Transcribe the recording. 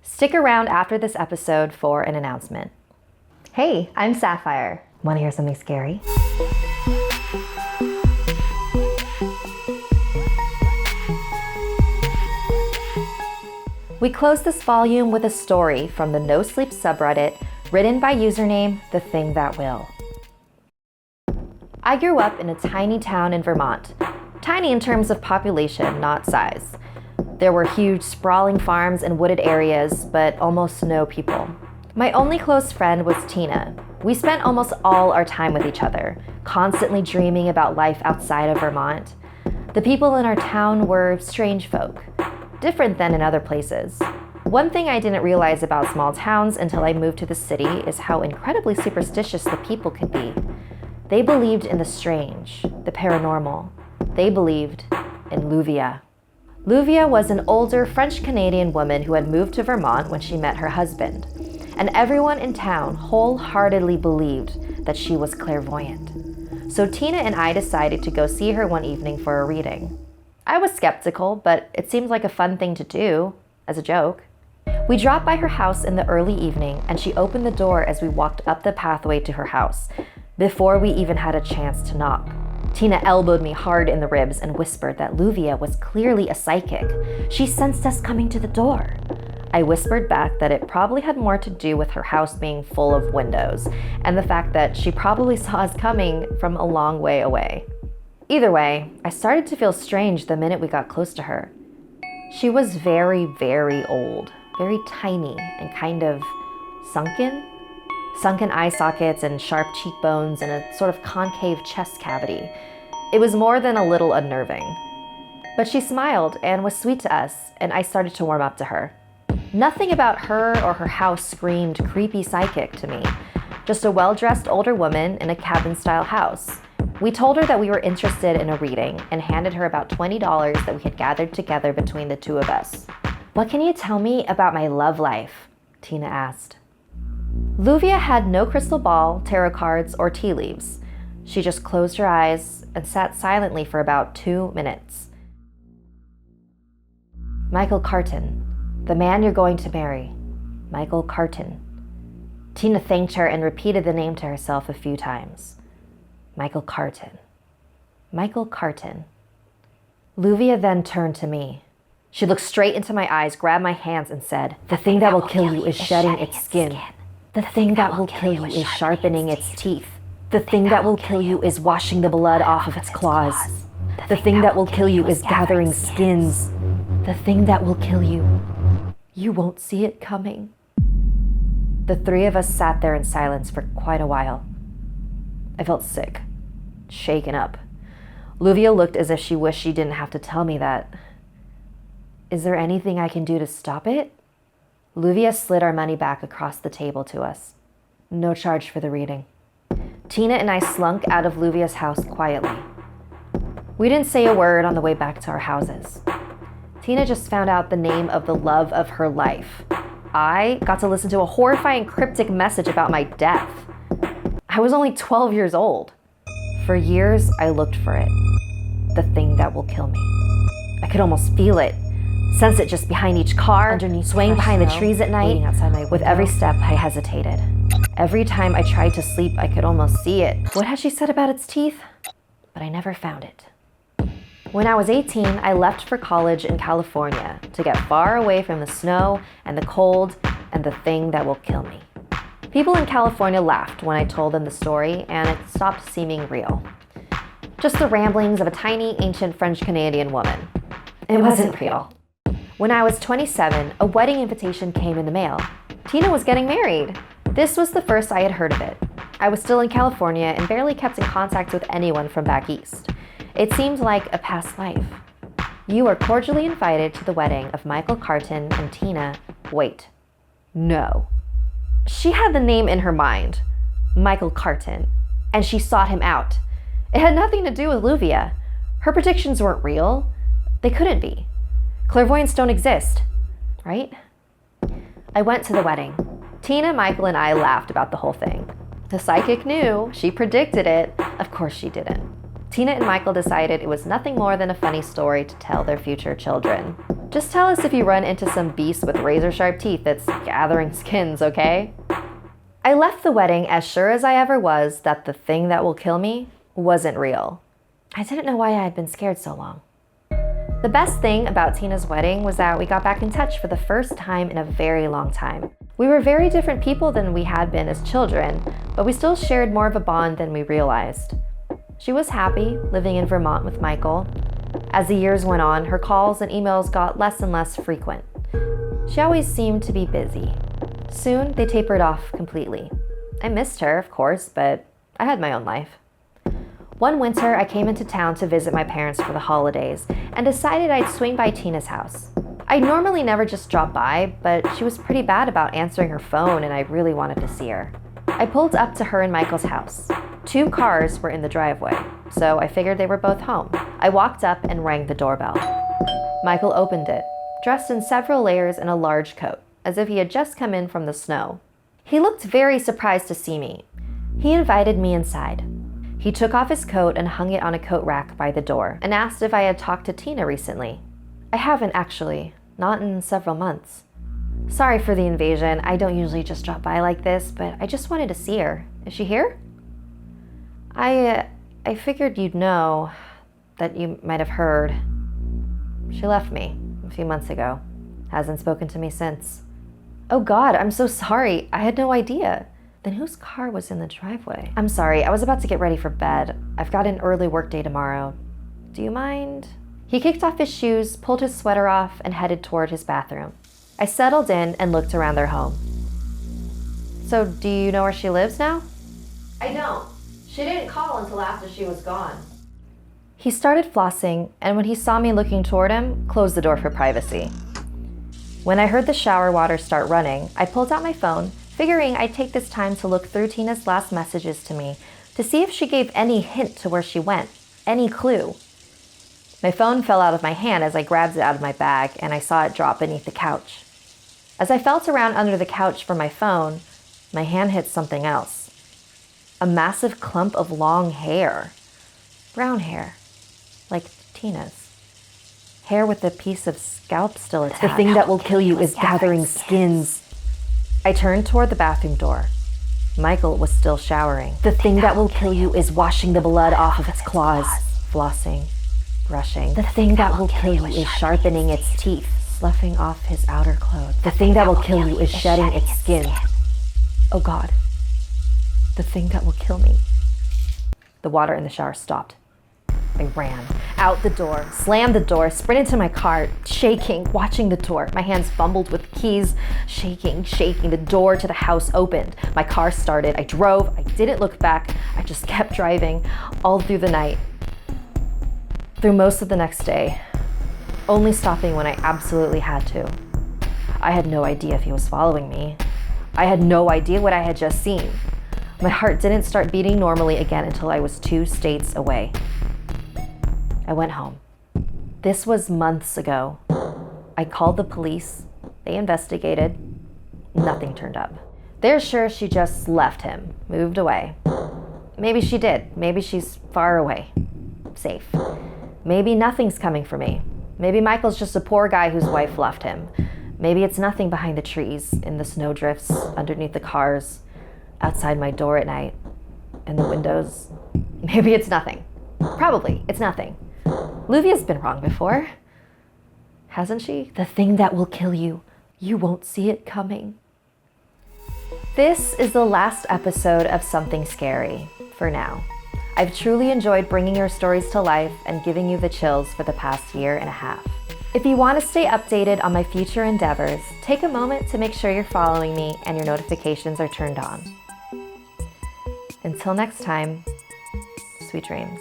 Stick around after this episode for an announcement. Hey, I'm Sapphire. Want to hear something scary? We close this volume with a story from the NoSleep subreddit written by username Thethingthatwill. I grew up in a tiny town in Vermont. Tiny in terms of population, not size. There were huge sprawling farms and wooded areas, but almost no people. My only close friend was Tina. We spent almost all our time with each other, constantly dreaming about life outside of Vermont. The people in our town were strange folk, different than in other places. One thing I didn't realize about small towns until I moved to the city is how incredibly superstitious the people could be. They believed in the strange, the paranormal. They believed in Luvia. Luvia was an older French-Canadian woman who had moved to Vermont when she met her husband, and everyone in town wholeheartedly believed that she was clairvoyant. So Tina and I decided to go see her one evening for a reading. I was skeptical, but it seemed like a fun thing to do, as a joke. We dropped by her house in the early evening, and she opened the door as we walked up the pathway to her house, before we even had a chance to knock. Tina elbowed me hard in the ribs and whispered that Luvia was clearly a psychic. She sensed us coming to the door. I whispered back that it probably had more to do with her house being full of windows, and the fact that she probably saw us coming from a long way away. Either way, I started to feel strange the minute we got close to her. She was very, very old, very tiny and kind of sunken eye sockets and sharp cheekbones and a sort of concave chest cavity. It was more than a little unnerving. But she smiled and was sweet to us, and I started to warm up to her. Nothing about her or her house screamed creepy psychic to me, just a well-dressed older woman in a cabin-style house. We told her that we were interested in a reading and handed her about $20 that we had gathered together between the two of us. "What can you tell me about my love life?" Tina asked. Luvia had no crystal ball, tarot cards, or tea leaves. She just closed her eyes and sat silently for about 2 minutes. "Michael Carton, the man you're going to marry. Michael Carton." Tina thanked her and repeated the name to herself a few times. Michael Carton. Michael Carton. Luvia then turned to me. She looked straight into my eyes, grabbed my hands, and said, "The thing that will kill you is shedding its skin. The thing that will kill you is sharpening its teeth. The thing that will kill you is washing the blood off of its claws. The thing that will kill you is gathering skins. The thing that will kill you. You won't see it coming." The three of us sat there in silence for quite a while. I felt sick, shaken up. Luvia looked as if she wished she didn't have to tell me that. "Is there anything I can do to stop it?" Luvia slid our money back across the table to us. "No charge for the reading." Tina and I slunk out of Luvia's house quietly. We didn't say a word on the way back to our houses. Tina just found out the name of the love of her life. I got to listen to a horrifying cryptic message about my death. I was only 12 years old. For years, I looked for it. The thing that will kill me. I could almost feel it. Sense it just behind each car, underneath, swaying behind the trees at night. With every step, I hesitated. Every time I tried to sleep, I could almost see it. What had she said about its teeth? But I never found it. When I was 18, I left for college in California to get far away from the snow and the cold and the thing that will kill me. People in California laughed when I told them the story, and it stopped seeming real. Just the ramblings of a tiny, ancient French-Canadian woman. It wasn't real. When I was 27, a wedding invitation came in the mail. Tina was getting married. This was the first I had heard of it. I was still in California and barely kept in contact with anyone from back east. It seemed like a past life. "You are cordially invited to the wedding of Michael Carton and Tina." Wait. No. She had the name in her mind, Michael Carton, and she sought him out. It had nothing to do with Luvia. Her predictions weren't real. They couldn't be. Clairvoyants don't exist, right? I went to the wedding. Tina, Michael, and I laughed about the whole thing. The psychic knew. She predicted it. Of course she didn't. Tina and Michael decided it was nothing more than a funny story to tell their future children. Just tell us if you run into some beast with razor-sharp teeth that's gathering skins, okay? I left the wedding as sure as I ever was that the thing that will kill me wasn't real. I didn't know why I had been scared so long. The best thing about Tina's wedding was that we got back in touch for the first time in a very long time. We were very different people than we had been as children, but we still shared more of a bond than we realized. She was happy living in Vermont with Michael. As the years went on, her calls and emails got less and less frequent. She always seemed to be busy. Soon, they tapered off completely. I missed her, of course, but I had my own life. One winter, I came into town to visit my parents for the holidays and decided I'd swing by Tina's house. I normally never just drop by, but she was pretty bad about answering her phone and I really wanted to see her. I pulled up to her and Michael's house. 2 cars were in the driveway, so I figured they were both home. I walked up and rang the doorbell. Michael opened it, dressed in several layers and a large coat, as if he had just come in from the snow. He looked very surprised to see me. He invited me inside. He took off his coat and hung it on a coat rack by the door and asked if I had talked to Tina recently. I haven't actually, not in several months. Sorry for the invasion. I don't usually just drop by like this, but I just wanted to see her. Is she here? I figured you'd know, that you might have heard. She left me a few months ago. Hasn't spoken to me since. Oh God, I'm so sorry. I had no idea. Then whose car was in the driveway? I'm sorry, I was about to get ready for bed. I've got an early workday tomorrow. Do you mind? He kicked off his shoes, pulled his sweater off, and headed toward his bathroom. I settled in and looked around their home. So, do you know where she lives now? I don't. She didn't call until after she was gone. He started flossing, and when he saw me looking toward him, closed the door for privacy. When I heard the shower water start running, I pulled out my phone, figuring I'd take this time to look through Tina's last messages to me to see if she gave any hint to where she went, any clue. My phone fell out of my hand as I grabbed it out of my bag, and I saw it drop beneath the couch. As I felt around under the couch for my phone, my hand hit something else. A massive clump of long hair. Brown hair. Like Tina's. Hair with a piece of scalp still attached. The thing that will kill you is gathering skins. I turned toward the bathroom door. Michael was still showering. The thing that will kill you is washing the blood off of its claws. Flossing. Brushing. The thing that will kill you is sharpening its teeth. Sloughing off his outer clothes. The thing that will kill you is shedding its skin. Oh God. The thing that will kill me. The water in the shower stopped. I ran out the door, slammed the door, sprinted to my car, shaking, watching the door. My hands fumbled with keys, shaking. The door to the house opened. My car started. I drove. I didn't look back. I just kept driving all through the night. Through most of the next day, only stopping when I absolutely had to. I had no idea if he was following me. I had no idea what I had just seen. My heart didn't start beating normally again until I was 2 states away. I went home. This was months ago. I called the police. They investigated. Nothing turned up. They're sure she just left him, moved away. Maybe she did. Maybe she's far away, safe. Maybe nothing's coming for me. Maybe Michael's just a poor guy whose wife left him. Maybe it's nothing behind the trees, in the snowdrifts, underneath the cars, outside my door at night, in the windows. Maybe it's nothing. Probably, it's nothing. Luvia's been wrong before. Hasn't she? The thing that will kill you. You won't see it coming. This is the last episode of Something Scary, for now. I've truly enjoyed bringing your stories to life and giving you the chills for the past 1.5 years. If you want to stay updated on my future endeavors, take a moment to make sure you're following me and your notifications are turned on. Until next time, sweet dreams.